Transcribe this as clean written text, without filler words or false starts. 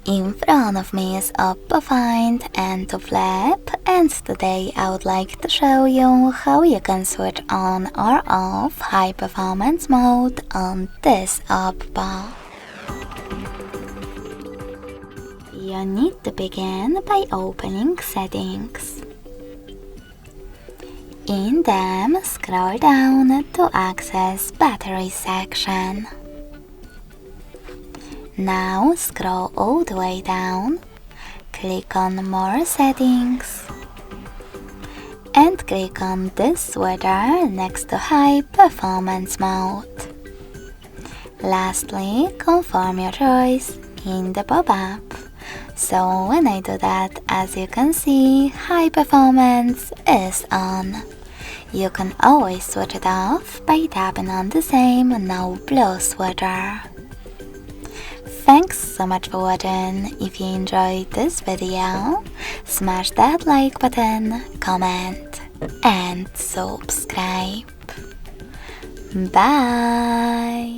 In front of me is OPPO Find N2 Flip, and today I would like to show you how you can switch on or off high performance mode on this OPPO. You need to begin by opening Settings. In them, scroll down to access Battery section. Now scroll all the way down, click on More Settings, and click on this switcher next to High Performance Mode. Lastly, confirm your choice in the pop-up. So when I do that, as you can see, High Performance is on. You can always switch it off by tapping on the same No Blue switcher. Thanks so much for watching. If you enjoyed this video, smash that like button, comment, and subscribe. Bye!